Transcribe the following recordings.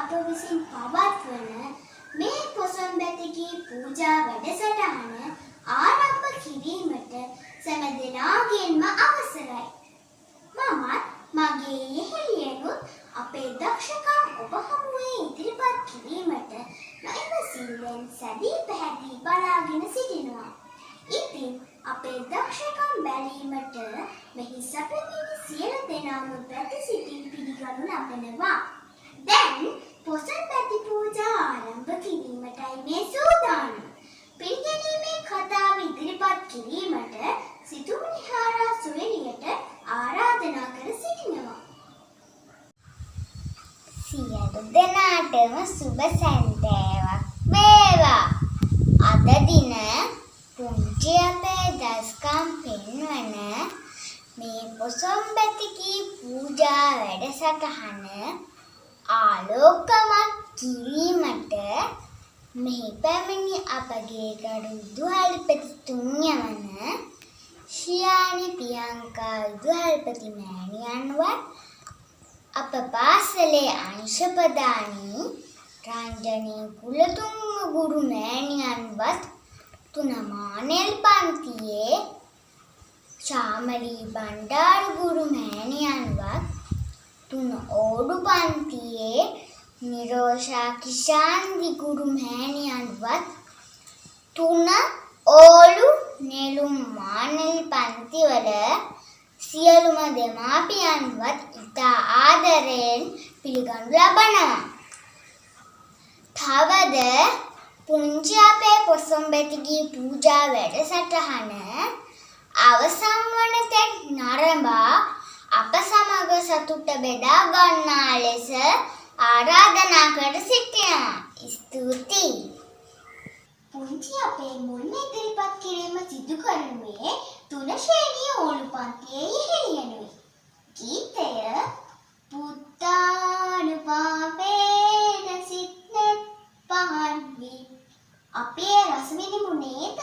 අප විසින් පවත්වන මේ පොසොන්බැතිගේ පූජා වැඩසටහන ආරම්භ කිරීමට සෑම දෙනාගේම අවසරයි. මමත් මගේ යෙහෙළියනුත් අපේ දක්ෂකම් ඔබ හමුවේ ඉදිරිපත් කිරීමට නොඉවසිල්ලෙන් සැදී පැහැදී බලාගෙන සිටිනවා. ඉතින් අපේ දක්ෂකම් බැලීමට මෙහි සැපමිනි සියලු දෙනාම ප්‍රතිසිතින් පිළිගනු ලබනවා. දැන් පොසොන්බැති පූජා ආරම්භ කිරීමටයි මේ සූදානම්. පිළිගැනීමේ කතාව ඉදිරිපත් කිරීමට සිටුමනිහාරා සුවේලියට ආරාධනා කර සිටිනවා. සියලු දෙනාටම සුබ සැන්දෑවක් වේවා. අද දින පුංචි අපේ දස්කම් පෙන්වන මේ පොසොන්බැතිගේ පූජා වැඩසටහන ආලෝකමත් කිරීමට මෙහි පැමිණි අපගේ ගරු විදුහල්පතිතුමිය වන ශියානි පියංකා විදුහල්පති මෑණියන්වත් අප පාසලේ අංශ ප්‍රධානී රංජනී කුලතුංග ගුරු මෑණියන්වත් තුන මානෙල් පන්තියේ ශාමලී බණ්ඩාරු ගුරු මෑණියන්වත් තුන ඕඩු පන්තියේ නිරෝෂා කිෂාන්දි ගුරු මෑණියන්වත් තුන ඕලු නෙළුම් මානෙල් පන්තිවල සියලුම දෙමාපියන්වත් ඉතා ආදරයෙන් පිළිගනු ලබනවා. තවද පුංචි අපේ පොසොන්බැතිගේ පූජා වැඩසටහන අවසන් වන තෙක් නරඹා අප සමග සතුට බෙදා ගන්නා ලෙස ආරාධනා කර සිටිනවා. ස්තුතියි. පුංචි අපේ මුල්ම ඉදිරිපත් කිරීම සිදු කරනුයේ තුන ශ්‍රේණිය ඕලු පන්තියේ යෙහෙළියනුයි. ගීතය පුත්තානුපාපේන සිත්නෙත් පහන් වී අපේ රස විඳිමු නේද?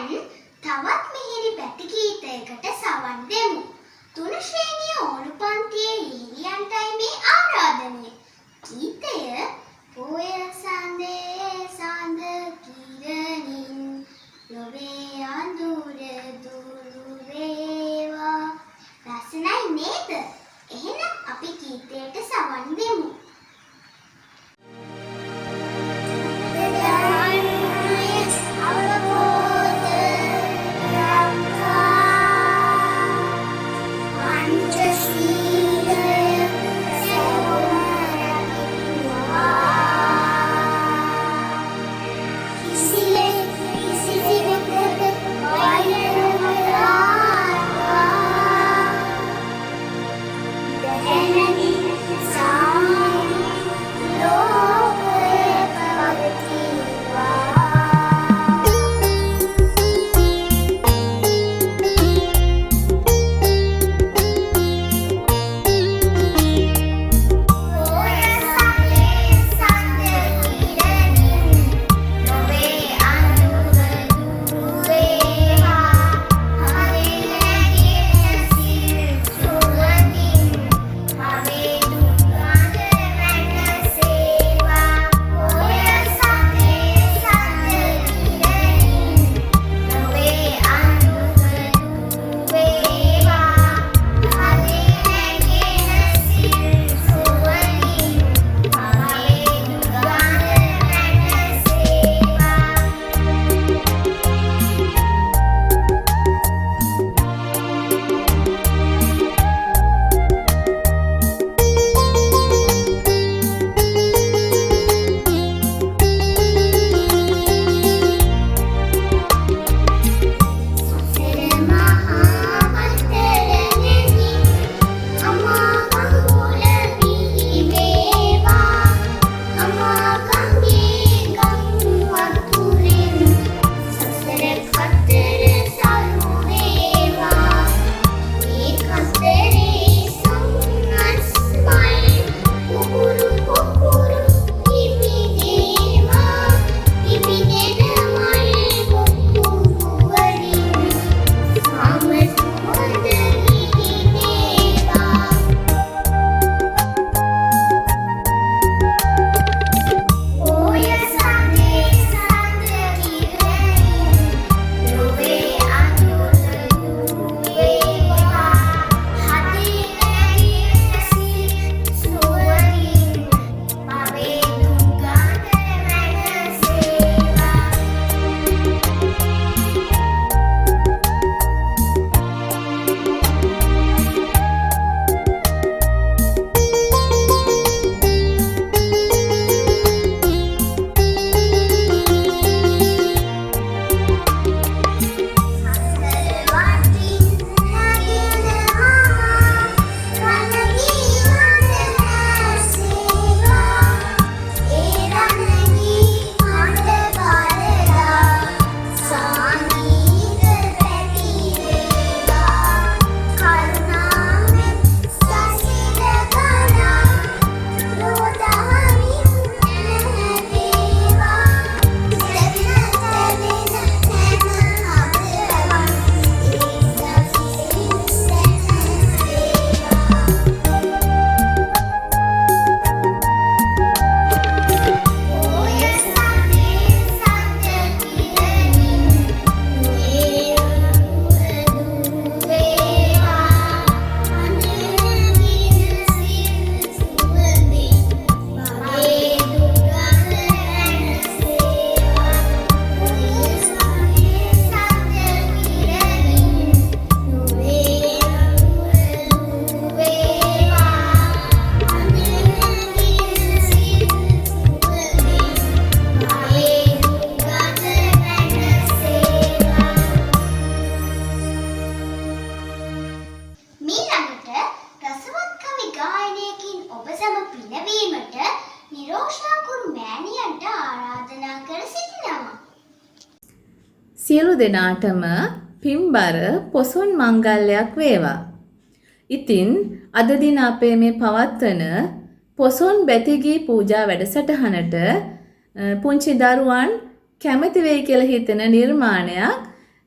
දැන් තවත් මිහිරි පැති ගීතයකට සවන් දෙමු. 3 ශ්‍රේණිය ඕනු පන්තියේ ලිහිණියන්ටයි මේ ආරාධනය. ගීතය පොය සඳේ සඳ කිරණින් ලොවේ අඳුර දුරු වේවා. රසණයි නේද? එහෙනම් අපි ගීතයට සවන් දෙමු. සියලු දෙනාටම පින්බර පොසොන් මංගල්‍යයක් වේවා. ඉතින් අද දින අපේ මේ පවත්වන පොසොන් බැතිගී පූජා වැඩසටහනට පුංචි දරුවන් කැමති වෙයි කියලා හිතෙන නිර්මාණයක්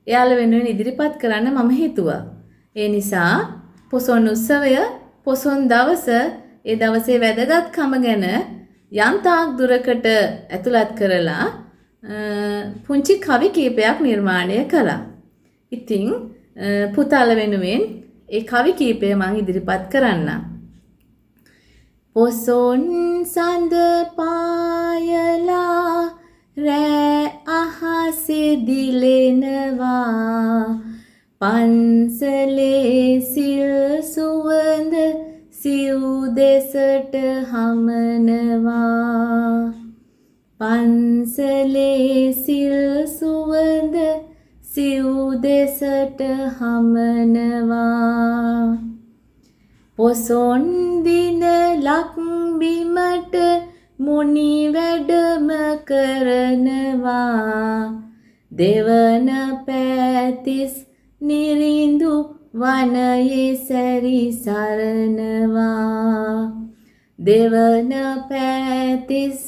එයාලා වෙනුවෙන් ඉදිරිපත් කරන්න මම හිතුවා. ඒ නිසා පොසොන් උත්සවය, පොසොන් දවස, ඒ දවසේ වැදගත්කම ගැන යම් තාක් දුරකට ඇතුළත් කරලා පුංචි කවි කීපයක් නිර්මාණය කළා. ඉතින් පුතාලා වෙනුවෙන් ඒ කවි කීපය මම ඉදිරිපත් කරන්නම්. පොසොන් සඳ පායලා රෑ අහසේ දිලෙනවා, පන්සලේ සිල් සුවඳ සිව් දෙසට හමනවා, පන්සලේ සිල් සුවඳ සිව් දෙසට හමනවා. පොසොන් දින ලක්බිමට මුනි වැඩම කරනවා, දෙවන පෑතිස් නිරිඳු වනයේ සැරිසරනවා, දෙවන පෑතිස්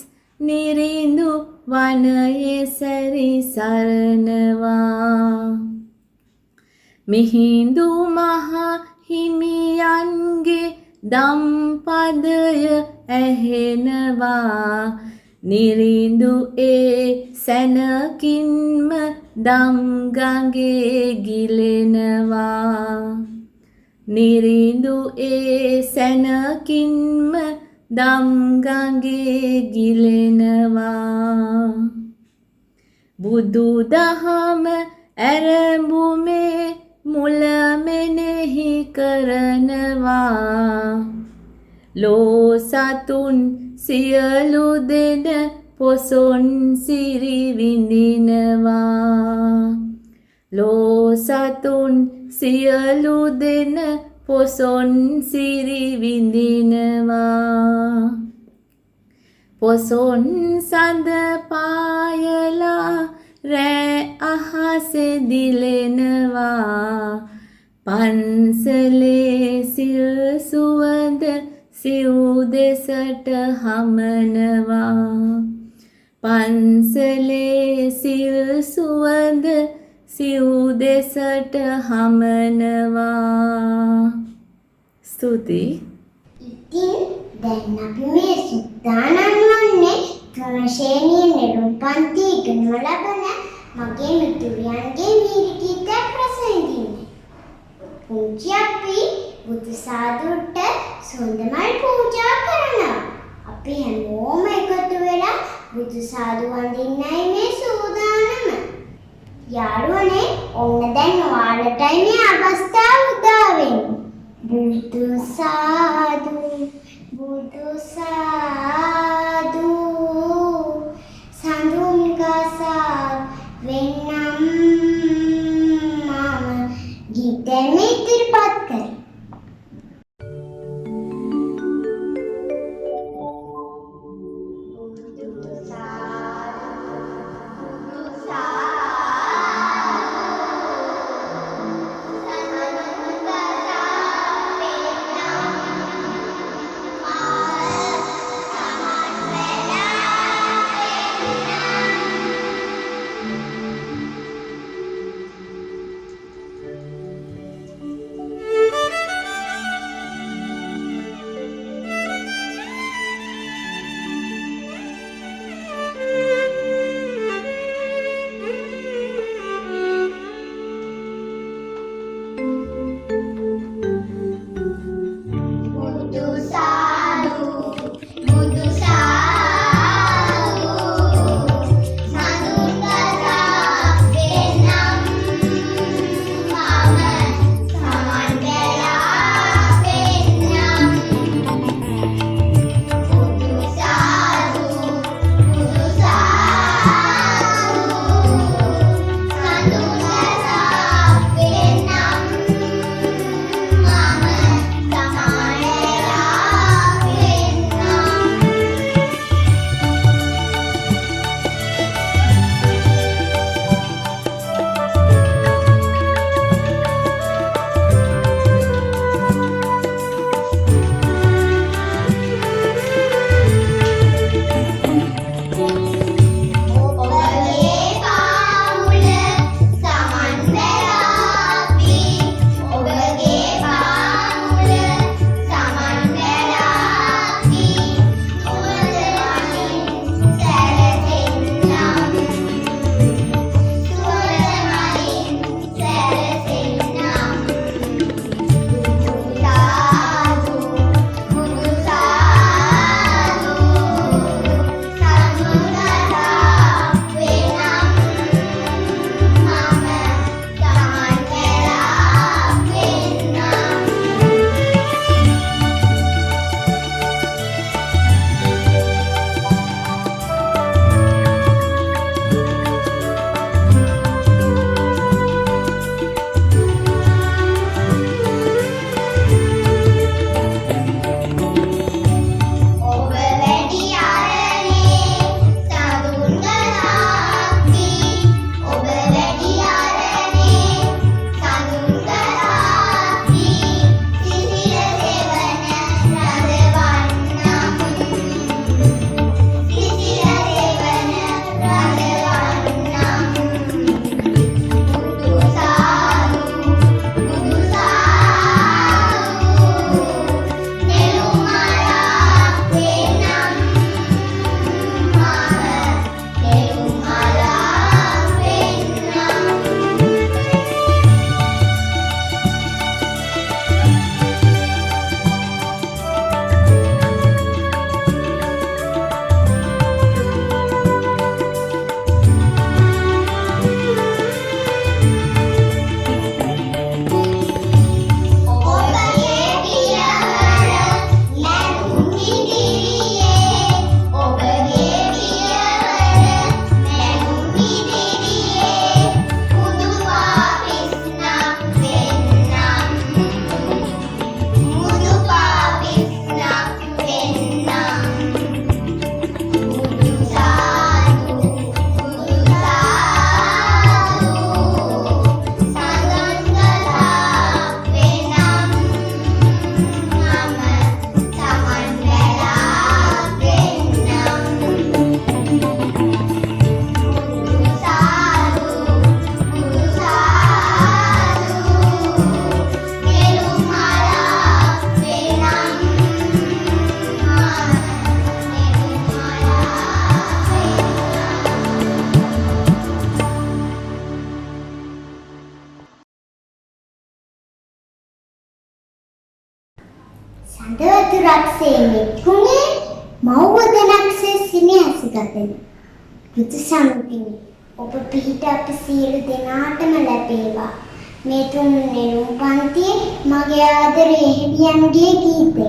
නිරිඳු වනයේ සැරිසරනවා. මිහිඳු මහ හිමියන්ගේ දම්පදය ඇහෙනවා, නිරිඳු ඒ සැනකින්ම දම් ගඟේ ගිලෙනවා, නිරිඳු ඒ සැනකින්ම දම් ගඟේ ගිලෙනවා. බුදු දහම ඇරඹුමේ මුල මෙනෙහි කරනවා, ලෝ සතුන් සියලු දෙන පොසොන් සිරි විඳිනවා, ලෝ සතුන් සියලු දෙන පොසොන් සිරි විඳිනවා. පොසොන් සඳ පායලා රෑ අහසේ දිලෙනවා, පන්සලේ සිල් සුවඳ සිව් දෙසට හමනවා, පන්සලේ සිල් සුවඳ සිව් දෙසට හමනවා. ස්තුතියි. ඉතින් දැන් අපි මේ සුදානම් වන්නේ ක්‍රමශේණී නෙළුම් පන්ති ඉගෙනම ලබන මගේ මිතුරියන්ගේ වීර ගීතයක් රස විඳින්න. පුංචි අපි බුදු සාදුට සොඳමල් පූජා කරනවා. අපි හැමෝම එකතු වෙලා බුදු සාදු වඳින්නයි මේ සූදානම. යාළුවනේ, ඔන්න දැන් ඔයාලටයි මේ අවස්ථාව උදා වෙන්නේ. බුදු සාදු බුදු සාදු සඳුන් ගසා වෙන්නම් මම ගීතෙම ඉදිරිපත් කරේ. හඳ වතුරක්සේ මෙත්කුණේ මව්වදනක්සේ සිනහස ගතන. බුදු සමිතිනි ඔබ පිහිට අප සියලු දෙනාටම ලැබේවා. මේ තුන් නෙළුම් පන්තියේ මගේ ආදරේ හෙදියන්ගේ ගීතය.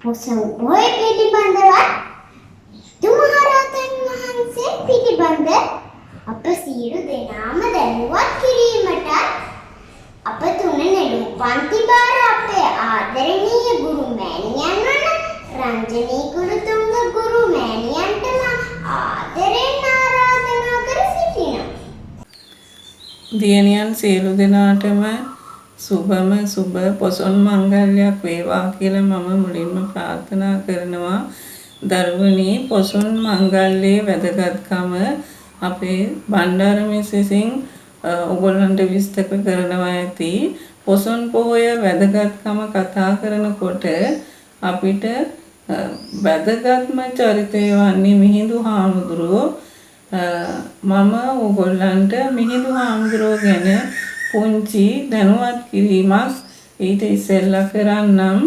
පොසොන් පොහොය පිළිබඳවත් තුමහරහතන් වහන්සේ පිළිබඳ අප සියලු දෙනාම දැනුවත් කිරීමට අප තුන නෙළුම් පන්ති බාර අපේ ආදරණීය ගුරු මෑණියන් වන රංජනී ගුරුතුංග ගුරු මෑණියන්ට ආදරෙන් ආරාධනා කර සිටිනවා. දියණියන් සියලු දෙනාටම සුබම සුබ පොසොන් මංගල්‍යයක් වේවා කියලා මම මුලින්ම ප්‍රාර්ථනා කරනවා. දරුවනි, පොසොන් මංගල්‍යයේ වැදගත්කම අපේ බණ්ඩාර මිස් විසින් ඔයගොල්ලන්ට විස්තර කරනවා ඇති. පොසොන් පොහොය වැදගත්කම කතා කරනකොට අපිට වැදගත්ම චරිතය වන්නේ මිහිඳු හාමුදුරුවෝ. මම ඔයගොල්ලන්ට මිහිඳු හාමුදුරුවෝ ගැන පුංචි දැනුවත් කිරීමක් ඊට ඉස්සෙල්ලා කරන්නම්.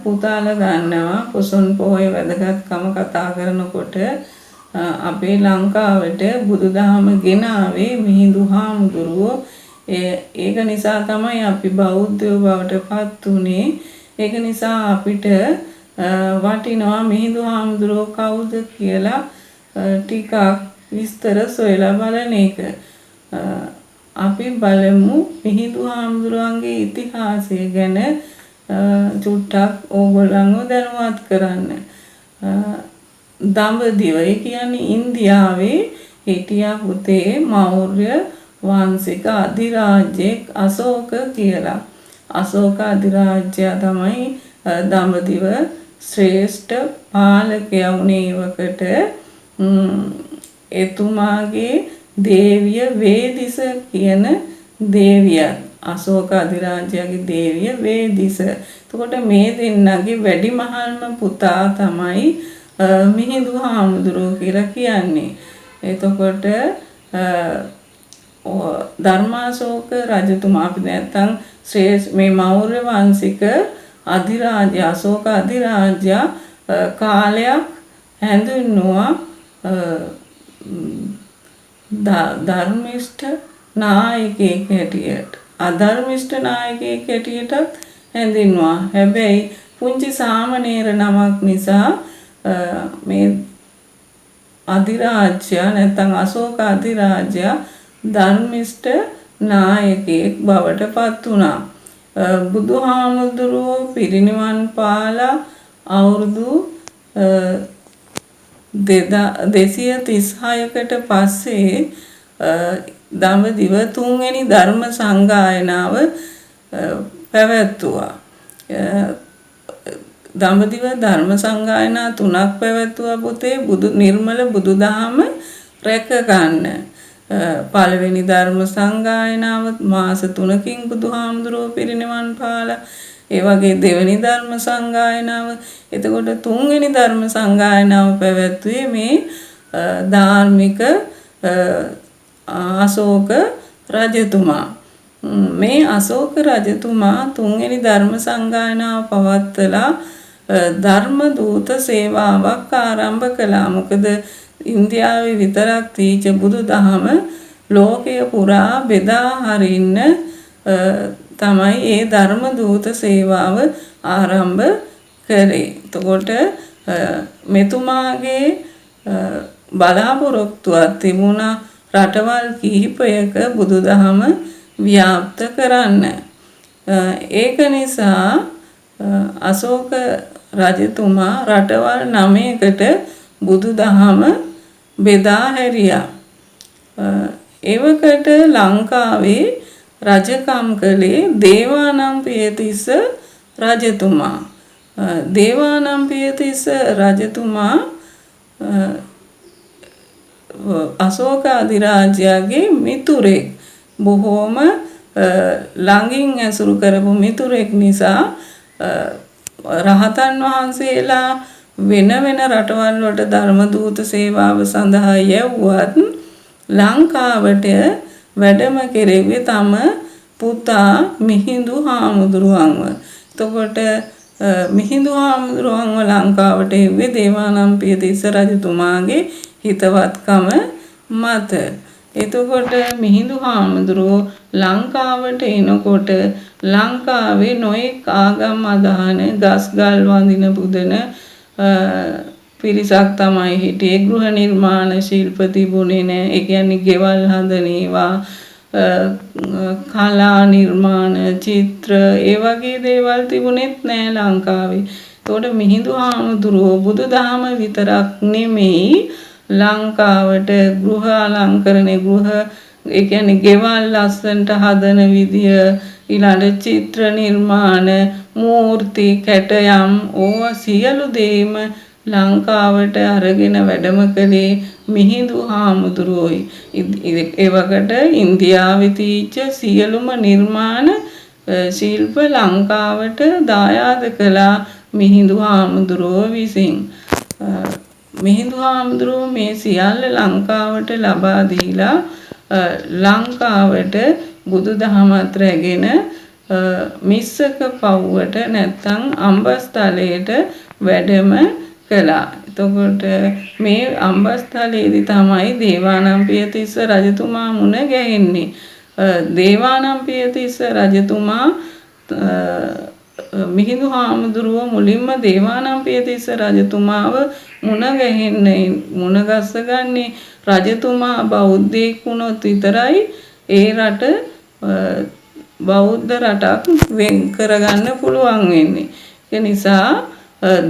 පුතාලා දන්නවා පොසොන් පොහොය වැදගත්කම කතා කරනකොට අපේ ලංකාවට බුදුදහම ගෙනාවේ මිහිඳු හාමුදුරුවෝ. ඒක නිසා තමයි අපි බෞද්ධයෝ බවට පත් වුනේ. ඒක නිසා අපිට වටිනවා මිහිඳු හාමුදුරුවෝ කවුද කියලා ටිකක් විස්තර සොයලා බලන එක. අපි බලමු මිහිඳු හාමුදුරුවන්ගේ ඉතිහාසය ගැන චුට්ටක් ඕගොල්ලන්ව දැනුවත් කරන්න. දඹදිව කියන්නේ ඉන්දියාවේ හිටියා පුතේ මෞර්ය වංශික අධිරාජ්‍යයක් අශෝක කියලා. අශෝක අධිරාජ්‍යයා තමයි දඹදිව ශ්‍රේෂ්ඨ පාලකයා වුණේ. වකට එතුමාගේ දේවිය වේදිස කියන දේවියත් අශෝක අධිරාජ්‍යගේ දේවිය වේදිස. එතකොට මේ දෙන්නගේ වැඩිමහල්ම පුතා තමයි මිහිඳු හාමුදුරුවෝ කියලා කියන්නේ. එතකොට ධර්මාශෝක රජතුමා අපි නැත්තම් මේ මෞර්ය වංශික අධිරාජ්‍ය අශෝක අධිරාජ්‍ය කාලයක් හැඳින්වුවා ධර්මිෂ්ඨ නායකයෙක් හැටියට. අධර්මිෂ්ඨ නායකයෙක් හැටියටත් හැඳින්වුවා. හැබැයි පුංචි සාමණේර නමක් නිසා මේ අධිරාජ්‍ය නැත්නම් අශෝක අධිරාජ්‍ය ධර්මිෂ්ඨ නායකයෙක් බවට පත් වුණා. බුදුහාමුදුරුවෝ පිරිනිවන් පාලා අවුරුදු 236කට පස්සේ දඹදිව තුන්වෙනි ධර්ම සංගායනාව පැවැත්වුවා. දඹදිව ධර්ම සංගායනා 3ක් පැවැත්වුවා පුතේ නිර්මල බුදුදහම රැක ගන්න. පළවෙනි ධර්ම සංගායනාව මාස 3කින් බුදුහාමුදුරුවෝ පිරිනිවන් පාලා. ඒ වගේ දෙවෙනි ධර්ම සංගායනාව. එතකොට තුන්වෙනි ධර්ම සංගායනාව පැවැත්වුවේ මේ ධාර්මික අශෝක රජතුමා. මේ අශෝක රජතුමා තුන්වෙනි ධර්ම සංගායනාව පවත්වලා ධර්ම දූත සේවාවක් ආරම්භ කළා. මොකද ඉන්දියාවේ විතරක් තීච බුදුදහම ලෝකය පුරා බෙදා හරින්න තමයි ඒ ධර්ම දූත සේවාව ආරම්භ කළේ. එතකොට මෙතුමාගේ බලාපොරොත්තුවක් තිබුණා රටවල් කිහිපයක බුදුදහම ව්‍යාප්ත කරන්න. ඒක නිසා අශෝක රජතුමා රටවල් 9කට බුදුදහම බෙදා හැරියා. එවකට ලංකාවේ රජකම් කළේ දේවානම්පියතිස්ස රජතුමා. දේවානම්පියතිස්ස රජතුමා අශෝක අධිරාජ්‍යගේ මිතුරෙක්. බොහෝම ළඟින් ඇසුරු කරපු මිතුරෙක් නිසා රහතන් වහන්සේලා වෙන වෙන රටවල් වලට ධර්ම දූත සේවාව සඳහා යවුවත් ලංකාවට වැඩම කෙරෙව්වේ තම පුතා මිහිඳු හාමුදුරුවන්ව. එතකොට මිහිඳු හාමුදුරුවන්ව ලංකාවට එව්වේ දේවානම්පියතිස්ස රජතුමාගේ හිතවත්කම මත. එතකොට මිහිඳු හාමුදුරුවෝ ලංකාවට එනකොට ලංකාවේ නොයෙක් ආගම් අදහන ගස්ගල් වඳින පුදන පිරිසක් තමයි හිටියේ. ගෘහ නිර්මාණ ශිල්ප තිබුණේ නැහැ. ඒ කියන්නේ ගෙවල් හදන ඒවා, කලා නිර්මාණ, චිත්‍ර ඒ වගේ දේවල් තිබුණෙත් නැහැ ලංකාවේ. ඒතකොට මිහිඳු හාමුදුරුවෝ බුදුදහම විතරක් නෙමෙයි ලංකාවට ගෘහ අලංකරණේ ඒ කියන්නේ ගෙවල් ලස්සනට හදන විදිය, ඊළඟ චිත්‍ර නිර්මාණ, මූර්ති, කැටයම් ඕවා සියලු දේම ලංකාවට අරගෙන වැඩම කළේ මිහිඳු හාමුදුරුවෝයි. ඒ වකට ඉන්දියාවේ තීච්ච සියලුම නිර්මාණ ශිල්ප ලංකාවට දායාද කළා මිහිඳු හාමුදුරුවෝ විසින්. මිහිඳු හාමුදුරුවෝ මේ සියල්ල ලංකාවට ලබා දීලා ලංකාවට බුදුදහමත් රැගෙන මිස්සක පව්වට නැත්තම් අම්බස්තලයට වැඩම කළා. එතකොට මේ අම්බස්ථලයේදී තමයි දේවානම්පියතිස්ස රජතුමා මුණ ගැහෙන්නේ. දේවානම්පියතිස්ස රජතුමා මිහිඳු හාමුදුරුව මුලින්ම දේවානම්පියතිස්ස රජතුමාව මුණ ගස්ස ගන්නේ රජතුමා බෞද්ධයෙක් වුණොත් විතරයි ඒ රට බෞද්ධ රටක් වෙන් කරගන්න පුළුවන් වෙන්නේ. ඒ නිසා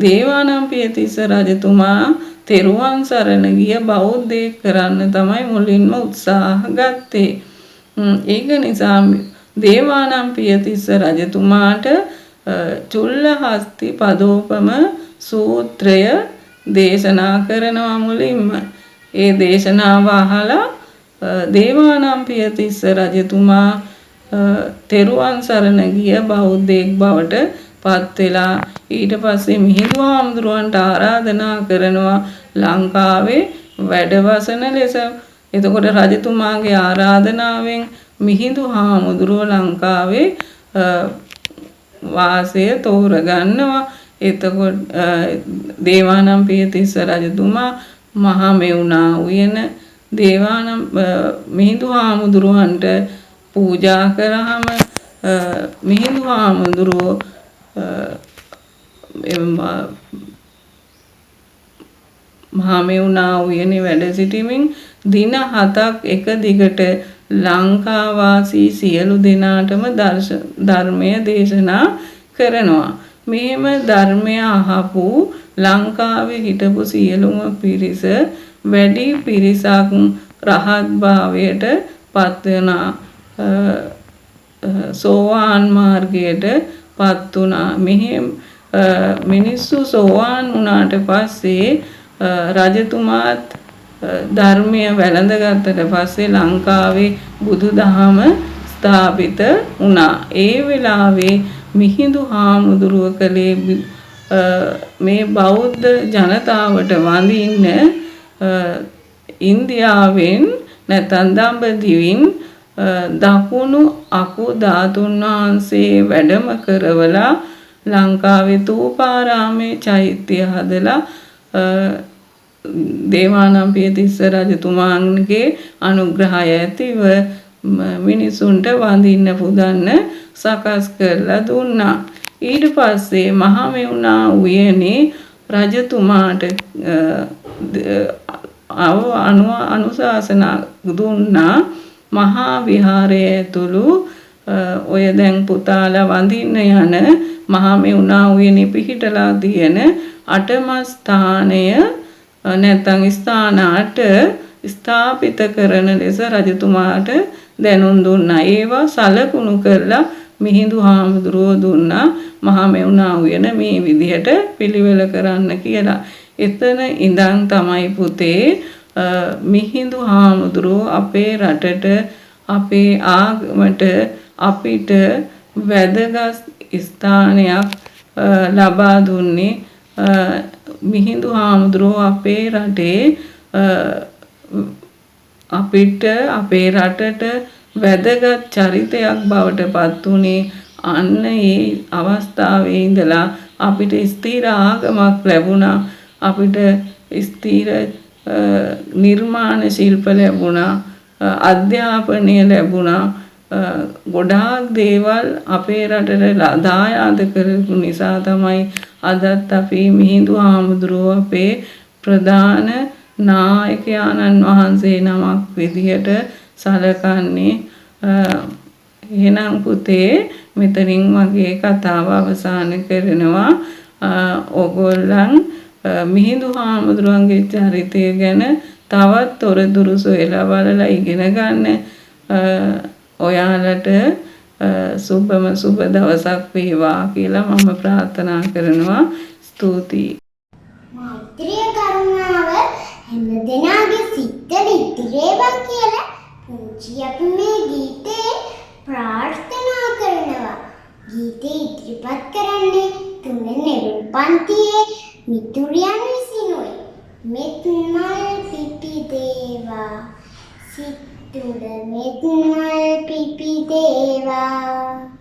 දේවානම්පියතිස්ස රජතුමා තෙරුවන් සරණ ගිය බෞද්ධයෙක් කරන්න තමයි මුලින්ම උත්සාහ ගත්තේ. ඒක නිසා දේවානම්පියතිස්ස රජතුමාට චුල්ලහස්ති පදෝපම සූත්‍රය දේශනා කරනවා මුලින්ම. ඒ දේශනාව අහලා දේවානම්පියතිස්ස රජතුමා තෙරුවන් සරණ ගිය බෞද්ධයෙක් බවට පත් වෙලා ඊට පස්සේ මිහිඳු හාමුදුරුවන්ට ආරාධනා කරනවා ලංකාවේ වැඩවසන ලෙස. එතකොට රජතුමාගේ ආරාධනාවෙන් මිහිඳු හාමුදුරුව ලංකාවේ වාසය තෝරගන්නවා. එතකොට දේවානම්පියතිස්ස රජතුමා මහමෙවුනා උයන මිහිඳු හාමුදුරුවන්ට පූජා කරාම මිහිඳු හාමුදුරුවෝ මහමෙවුනා උයනේ වැඩ සිටිමින් දින 7ක් එක දිගට ලංකාවාසී සියලු දෙනාටම ධර්මය දේශනා කරනවා. මෙහෙම ධර්මය අහපු ලංකාවේ හිටපු සියලුම පිරිස වැඩි පිරිසක් රහත් භාවයට පත් වෙනා සෝවාන් මාර්ගයට පත් වුණා. මෙහෙම මිනිස්සු සෝවාන් වුණාට පස්සේ රජතුමාත් ධර්මය වැළඳගත්තට පස්සේ ලංකාවේ බුදුදහම ස්ථාපිත වුණා. ඒ වෙලාවේ මිහිඳු හාමුදුරුව කලේ මේ බෞද්ධ ජනතාවට වඳින්න ඉන්දියාවෙන් නැත්නම් දඹදිවින් දකුණු අකු ධාතුන් වහන්සේ වැඩම කරවලා ලංකාවේ තූපාරාමේ චෛත්‍ය හදලා දේවානම්පියතිස්ස රජතුමාගේ අනුග්‍රහය ඇතිව මිනිසුන්ට වඳින්න පුදන්න සකස් කරලා දුන්නා. ඊට පස්සේ මහමෙවුනා උයනේ රජතුමාට අනුශාසනා දුන්නා මහා විහාරය ඇතුළු ඔය දැන් පුතාලා වඳින්න යන මහමෙවුනා උයනේ පිහිටලා තියෙන 8ම ස්ථානය නැත්නම් ස්ථාන 8 ස්ථාපිත කරන ලෙස රජතුමාට දැනුම් දුන්නා. ඒවා සලකුණු කරලා මිහිඳු හාමුදුරුවෝ දුන්නා මහමෙවුනා උයන මේ විදිහට පිළිවෙල කරන්න කියලා. එතන ඉඳන් තමයි පුතේ මිහිඳු හාමුදුරුවෝ අපේ රටට අපේ ආගමට අපිට වැදගත් ස්ථානයක් ලබා දුන්නේ. මිහිඳු හාමුදුරුවෝ අපේ රටේ අපිට අපේ රටට වැදගත් චරිතයක් බවට පත් වුණේ අන්න ඒ අවස්ථාවේ ඉඳලා අපිට ස්ථිර ආගමක් ලැබුණා. අපිට ස්ථිර නිර්මාණ ශිල්ප ලැබුණා. අධ්‍යාපනය ලැබුණා. ගොඩාක් දේවල් අපේ රටට දායාද කරපු නිසා තමයි අදත් අපි මිහිඳු හාමුදුරුවෝ අපේ ප්‍රධාන නායකයාණන් වහන්සේ නමක් විදිහට සලකන්නේ. එහෙනම් පුතේ මෙතනින් මගේ කතාව අවසන් කරනවා. ඕගොල්ලන් මිහිඳු හාමුදුරුවන්ගේ චරිතය ගැන තවත් තොරතුරු සොයලා බලලා ඉගෙන ගන්න. ඔයාලට සුබම සුබ දවසක් වේවා කියලා මම ප්‍රාර්ථනා කරනවා. ස්තුතියි. මෛත්‍රිය කරුණාව හැම දෙනාගේ සිත්වල ඉතිරේවා කියලා පුංචි අපි මේ ගීතේ ප්‍රාර්ථනා කරනවා. ගීතේ ඉදිරිපත් කරන්නේ තුනෙනෙරුම් පන්තියේ මිතුරියන් විසිනුයි. මෙත්මල් පිපි දේවා සිතුල මෙත්මල් පිපි දේවා.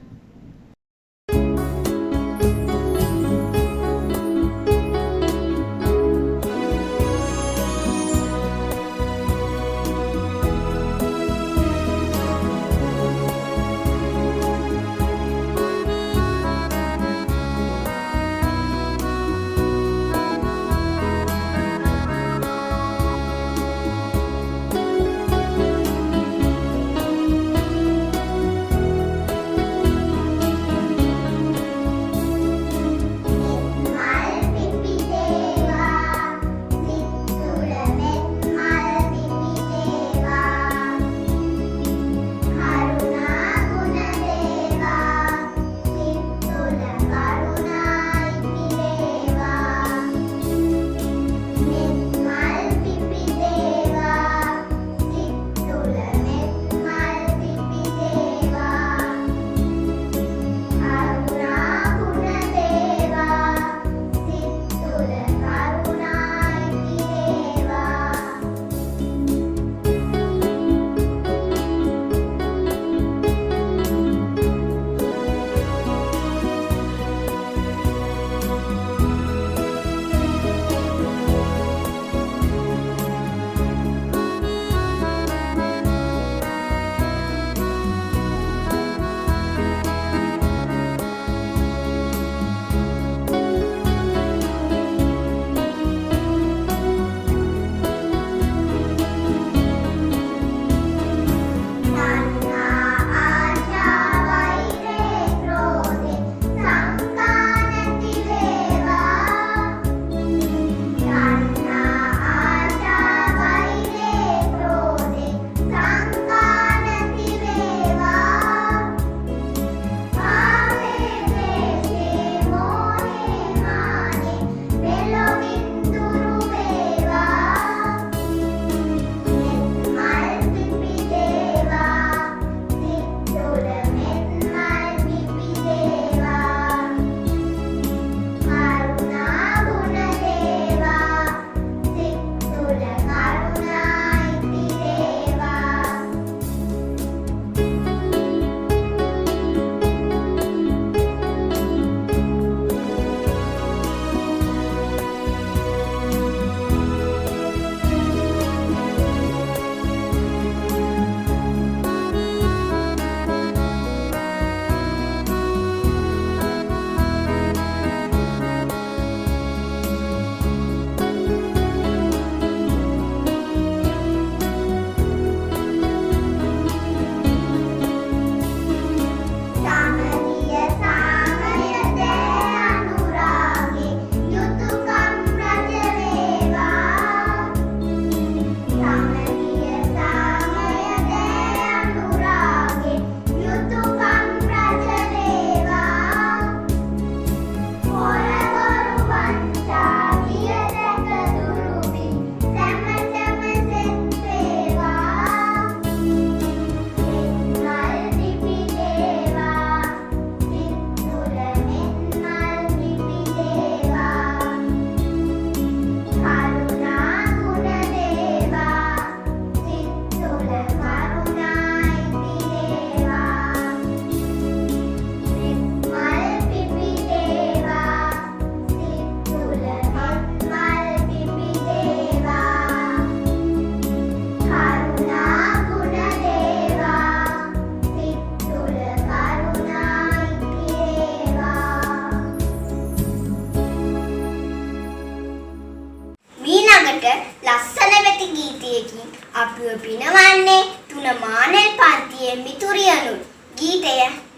ලස්සන වෙති ගීතයකින් අපිව පිනවන්නේ තුන මානෙල් පන්තියේ මිතුරියනු. ගීතය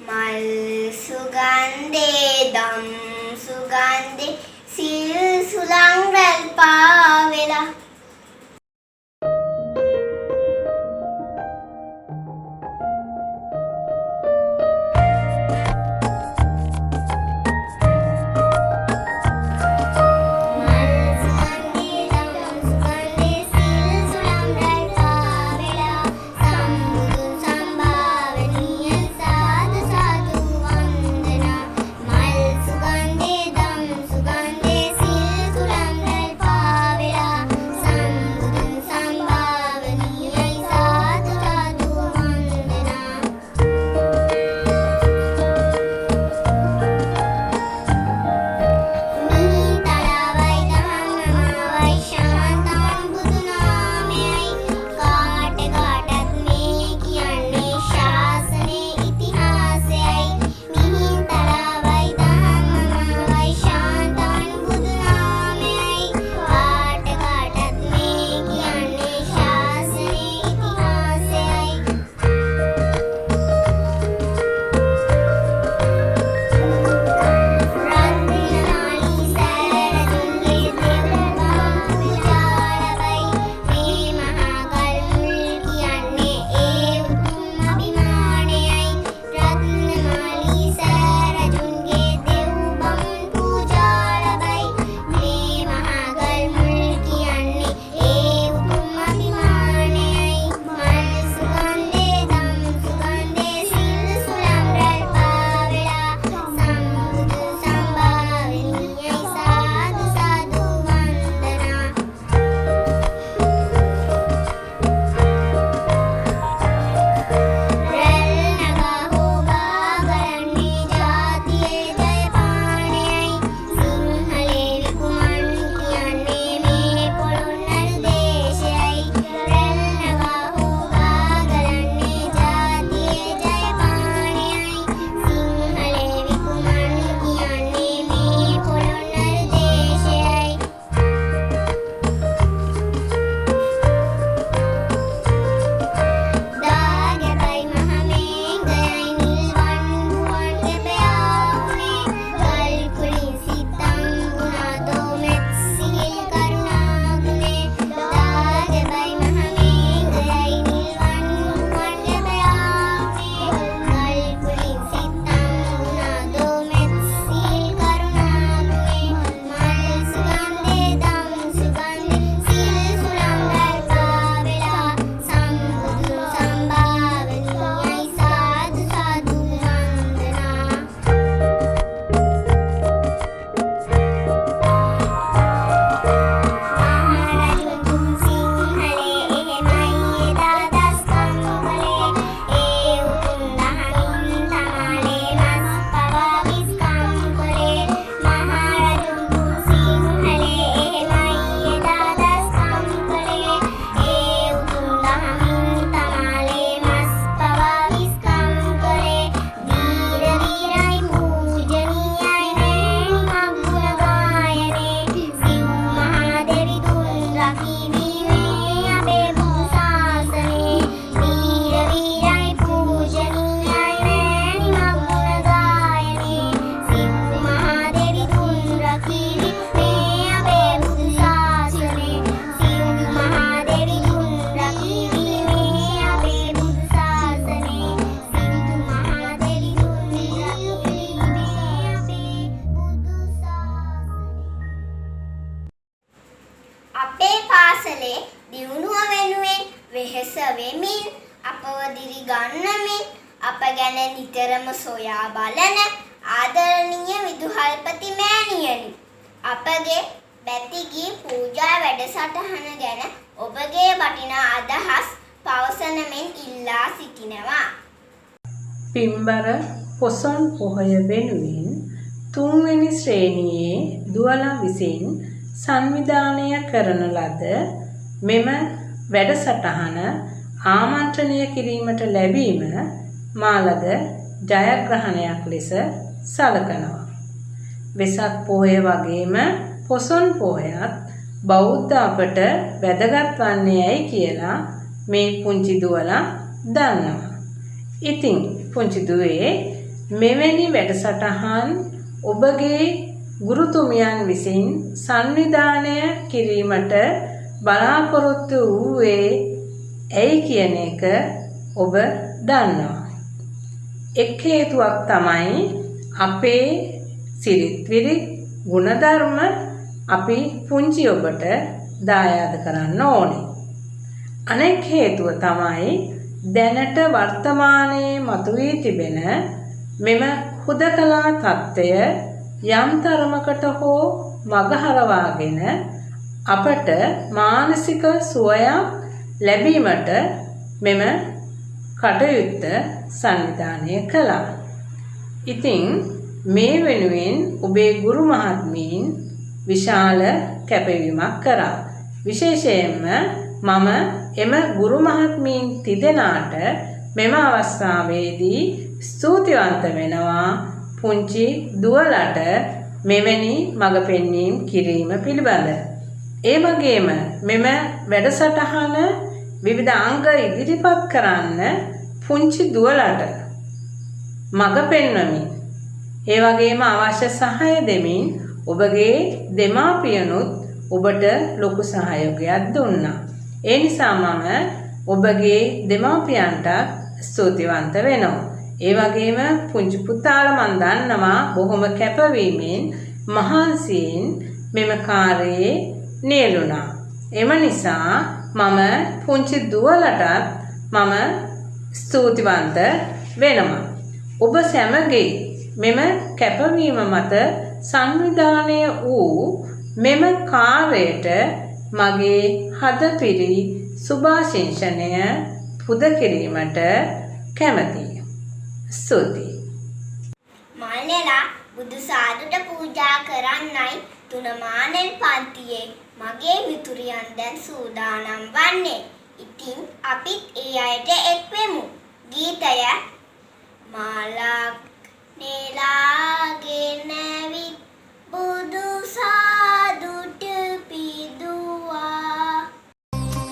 මල් සුගන්ධේ දම් සුගන්ධේ සිල් සුලං රැල් පාවෙලා. අප ගැන නිතරම සොයා බලන ආදරණීය විදුහල්පති මෑණියනි, අපගේ බැතිගී පූජා වැඩසටහන ගැන ඔබගේ වටිනා අදහස් පවසන මෙන් ඉල්ලා සිටිනවා. පින්බර පොසොන් පොහොය වෙනුවෙන් 3 වෙනි ශ්‍රේණියේ දුවලා විසින් සංවිධානය කරන ලද මෙම වැඩසටහන ආමන්ත්‍රණය කිරීමට ලැබීම මාලද ජයග්‍රහණයක් ලෙස සලකනවා. වෙසක් පොහොය වගේම පොසොන් පොහොයත් බෞද්ධ අපට වැදගත් වන්නේ ඇයි කියලා මේ පුංචි දුවලා දන්නවා. ඉතින් පුංචි දුවේ මෙවැනි වැඩසටහන් ඔබගේ ගුරුතුමියන් විසින් සංවිධානය කිරීමට බලාපොරොත්තු වූයේ ඇයි කියන එක ඔබ දන්නවා. එක් හේතුවක් තමයි අපේ සිරිත් විරිත් ගුණධර්ම අපි පුංචි ඔබට දායාද කරන්න ඕනේ. අනෙක් හේතුව තමයි දැනට වර්තමානයේ මතුවී තිබෙන මෙම හුදකලා තත්ත්වය යම් තරමකට හෝ මගහරවාගෙන අපට මානසික සුවයක් ලැබීමට මෙම කටයුත්ත සංවිධානය කළා. ඉතින් මේ වෙනුවෙන් ඔබේ ගුරු මහත්මීන් විශාල කැපවීමක් කරා. විශේෂයෙන්ම මම එම ගුරු මහත්මීන් තිදෙනාට මෙම අවස්ථාවේදී ස්තුතිවන්ත වෙනවා පුංචි දුවලට මෙවැනි මඟ පෙන්වීම කිරීම පිළිබඳ. ඒ වගේම මෙම වැඩසටහන විවිධ අංග ඉදිරිපත් කරන්න පුංචි දුවලට මඟ පෙන්වමින් ඒ වගේම අවශ්‍ය සහාය දෙමින් ඔබගේ දෙමාපියනුත් ඔබට ලොකු සහයෝගයක් දුන්නා. ඒ නිසා මම ඔබගේ දෙමාපියන්ට ස්තුතිවන්ත වෙනවා. ඒ වගේම පුංචි පුතාලා මන් දන්නවා බොහොම කැපවීමෙන් මහන්සියෙන් මෙම කාර්යයේ නියැලුණා. එම නිසා මම පුංචි දුවලටත් මම ස්තුතිවන්ත වෙනවා. ඔබ සැමගේ මෙම කැපවීම මත සංවිධානය වූ මෙම කාර්යයට මගේ හදපිරි සුභාශිංසනය පුද කිරීමට කැමැතියි. ස්තුතියි. මල්නෙලා බුදු සාදුට පූජා කරන්නයි තුනමානෙල් පන්තියේ මගේ මිතුරියන් දැන් සූදානම් වන්නේ. ඉතින් අපිත් ඒ අයට එක් වෙමු. ගීතය මාලක් නෙලාගෙන විත් බුදු සාදුට පිදුවා. Budu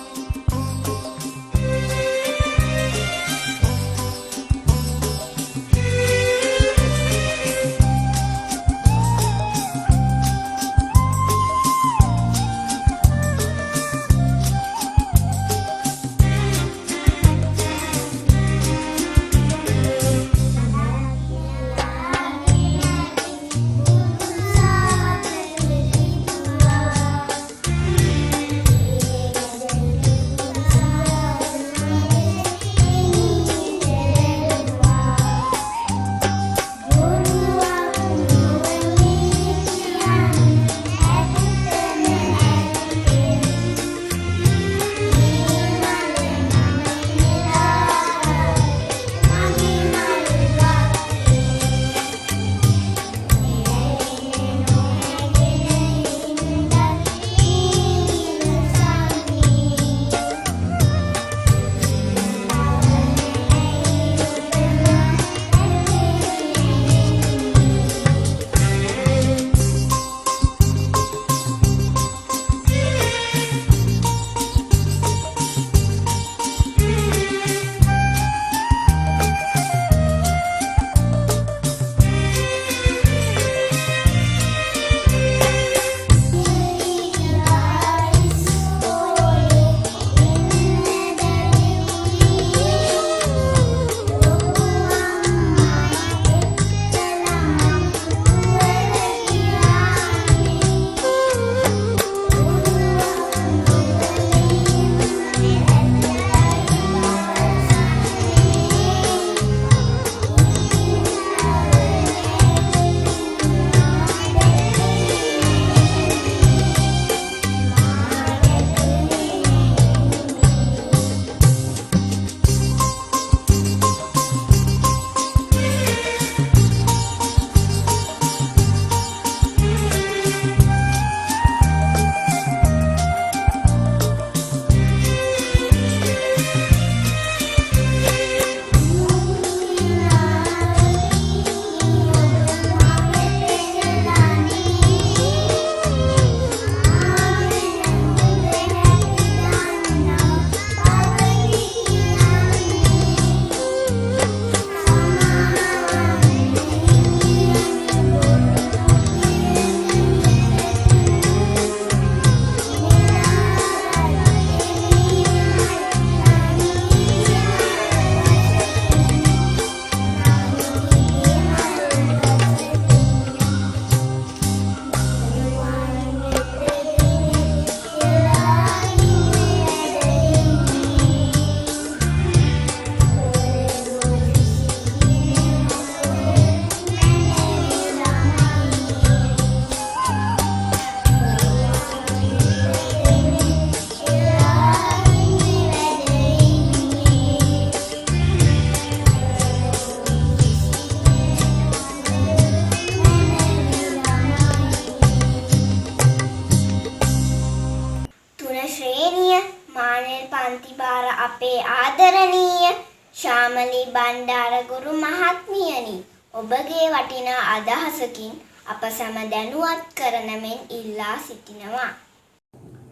තුන ශ්‍රේණිය මානෙල් පන්ති භාර අපේ ආදරණීය ශාමලී බණ්ඩාරගුරු මහත්මියනි ඔබගේ වටිනා අදහසකින් අප සැම දැනුවත් කරන මෙන් ඉල්ලා සිටිනවා.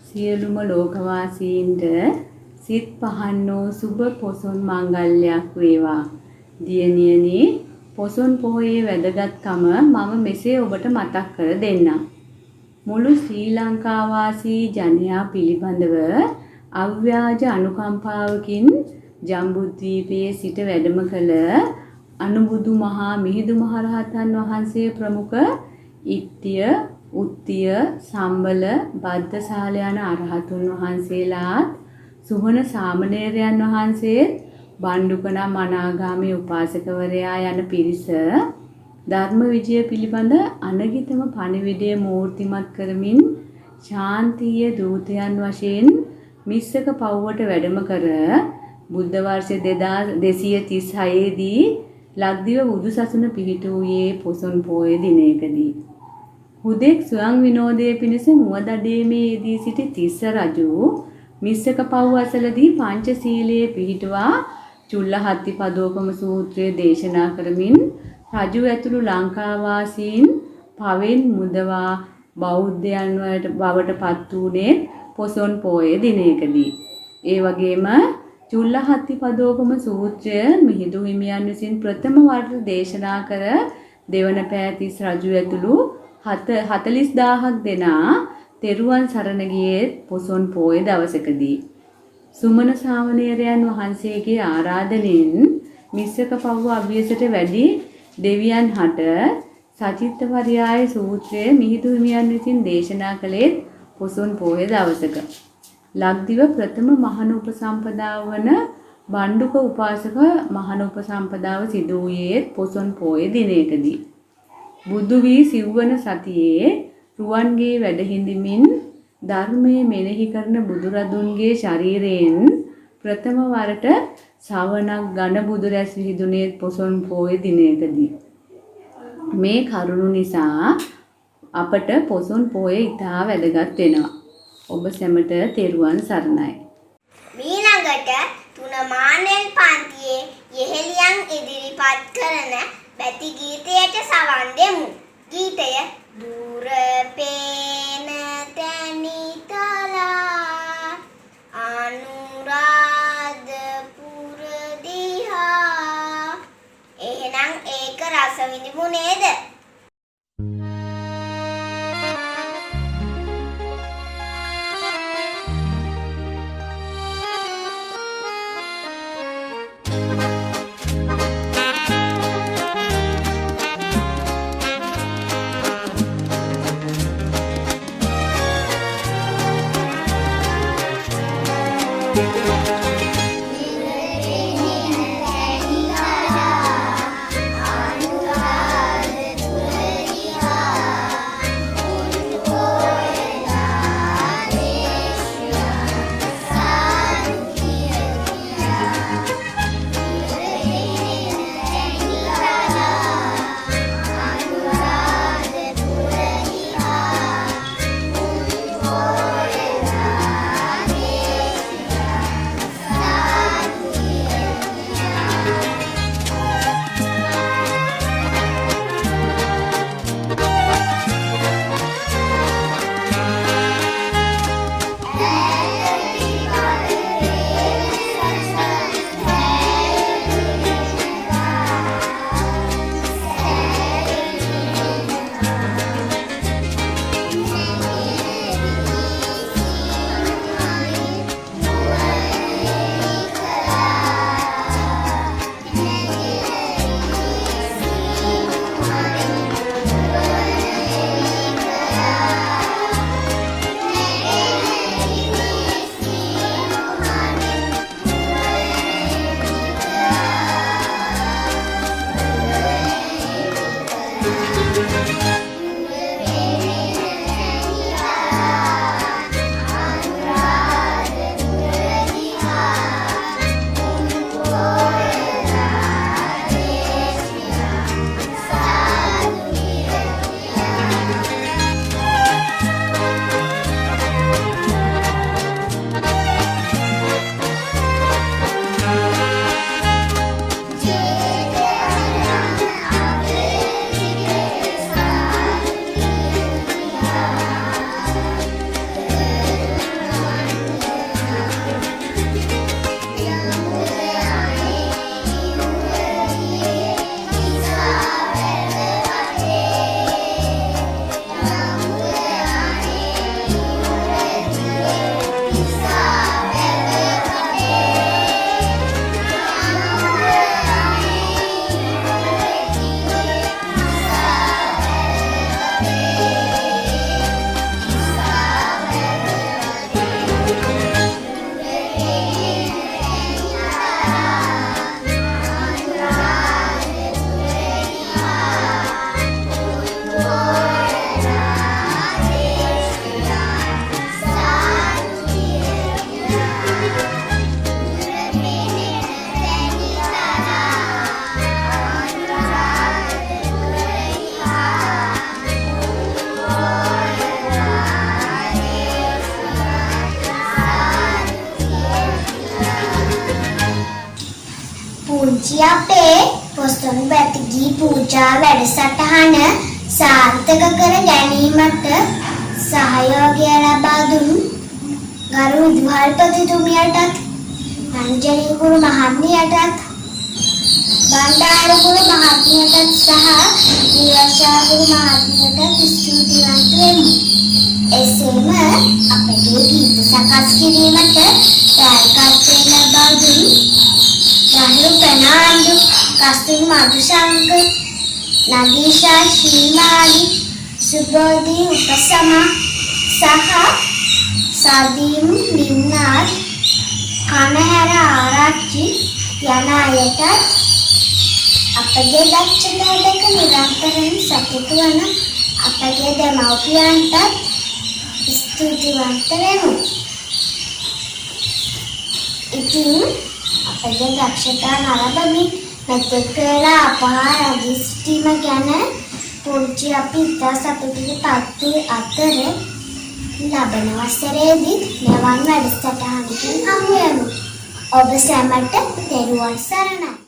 සියලුම ලෝකවාසීන්ට සිත් පහන්නෝ සුබ පොසොන් මංගල්‍යයක් වේවා. දියණියනි, පොසොන් පොහොයේ වැදගත්කම මම මෙසේ ඔබට මතක් කර දෙන්නම්. මුළු ශ්‍රී ලංකාවාසී ජනයා පිළිබඳව අව්‍යාජ අනුකම්පාවකින් ජම්බුද්වීපයේ සිට වැඩම කළ අනුබුදු මහා මිහිඳු මහරහතන් වහන්සේ ප්‍රමුඛ ඉත්තිය, උත්තිය, සම්බල, බද්දසාල යන අරහතුන් වහන්සේලාත් සුමන සාමණේරයන් වහන්සේ බණ්ඩුකනම් අනාගාමී උපාසකවරයා යන පිරිස ධර්ම විජය පිළිබඳ අනගිතම පණිවිඩය මූර්තිමත් කරමින් ශාන්තිය දූතයන් වශයෙන් මිස්සක පව්වට වැඩම කර බුද්ධ වර්ෂ 2236 දී ලක්දිව බුදුසසුන පිහිටුවේ පොසොන් පෝය දිනයකදී. හුදෙක් ස්වයං විනෝදයේ පිණිස මුවදඩේමේ යෙදී සිටි තිස්ස රජු මිස්සක පව් අසලදී පංචශීලයේ පිහිටුවා චුල්ලහත්තිපදෝපම සූත්‍රය දේශනා කරමින් රජු ඇතුළු ලංකාවාසීන් පවෙන් මුදවා බෞද්ධයන් බවට පත් වූනේ පොසොන් පෝය දිනයකදී. ඒ වගේම චුල්ලහත්තිපදෝපම සූත්‍රය මිහිඳු හිමියන් විසින් ප්‍රථම වරට දේශනා කර දෙවන පෑතිස් රජු ඇතුළු 40000ක් දෙනා තෙරුවන් සරණ ගියේ පොසොන් පෝය දවසකදී. සුමන සාමණේරයන් වහන්සේගේ ආරාධනෙන් මිස්සක පව්ව අභියසට වැඩි දෙවියන් හට සචිත්ත පරියාය සූත්‍රය මිහිඳු හිමියන් විසින් දේශනා කළේ පොසොන් පෝය දවසක. ලක්දිව ප්‍රථම මහාන උපසම්පදාව වන බණ්ඩුක උපාසක මහාන උපසම්පදාව සිදු වූයේ පොසොන් පෝය දිනයකදී. බුදු වී සිව්වන සතියේ රුවන්ගේ වැඩ හිඳිමින් ධර්මයේ මෙනෙහි කරන බුදුරදුන්ගේ ශරීරයෙන් ප්‍රථම වරට සවනක් ඝන බුදු රැස් විහිදුනේ පොසොන් පෝය දිනයකදී. මේ කරුණු නිසා අපට පොසොන් පෝය ඉතා වැදගත් වෙනවා. ඔබ සැමට තෙරුවන් සරණයි. මීළඟට තුන මානෙල් පන්තියේ යෙහෙලියන් ඉදිරිපත් කරන බැති ගීතයට සවන් දෙමු. ගීතය දුර පේන තැනිතලා අනුරාධපුර දිහා. එහෙනම් ඒක රස විඳිමු නේද? පුංචි අපේ පොසොන් පැතිගී පූජා වැඩසටහන සාර්ථක කර ගැනීමට සහයෝගය ලබා දුන් ගරු විදුහල්පතිතුමියටත් රංජනී ගුරු මහත්මියටත් බණ්ඩාර ගුරු මහත්මියටත් සහ නිරශා ගුරු මහත්මියටත් ස්තුතිවන්ත වෙමි. එසේම අපගේ ගීත සකස් කිරීමට දායකත්වය ලබා දුන් රාහුල ප්‍රනාන්දු, කස්තුරි මధుශංක, නදීෂා ශ්‍රීමාලි, සුබෝධි උපසම සහ සදීම් නින්නාත් කනහැර ආරච්චි යන අයටත් අපගේ දක්ෂතා දැක නිරන්තරයෙන් සතුටු වන අපගේ දෙමව්පියන්ටත් ස්තුතිවන්ත වෙමු. ඉතින් අපගේ දක්ෂතා නරඹමින් මෙතෙක් වේලා අපහා රජිස්ට්‍රීම ගැන පුංචි අපි ඉතා සතුටටපත් වූ අතර ලබන වසරේදී මෙවන් වැඩසටහනකින් හමු වෙමු. ඔබ සැමට තෙරුවන් සරණයි.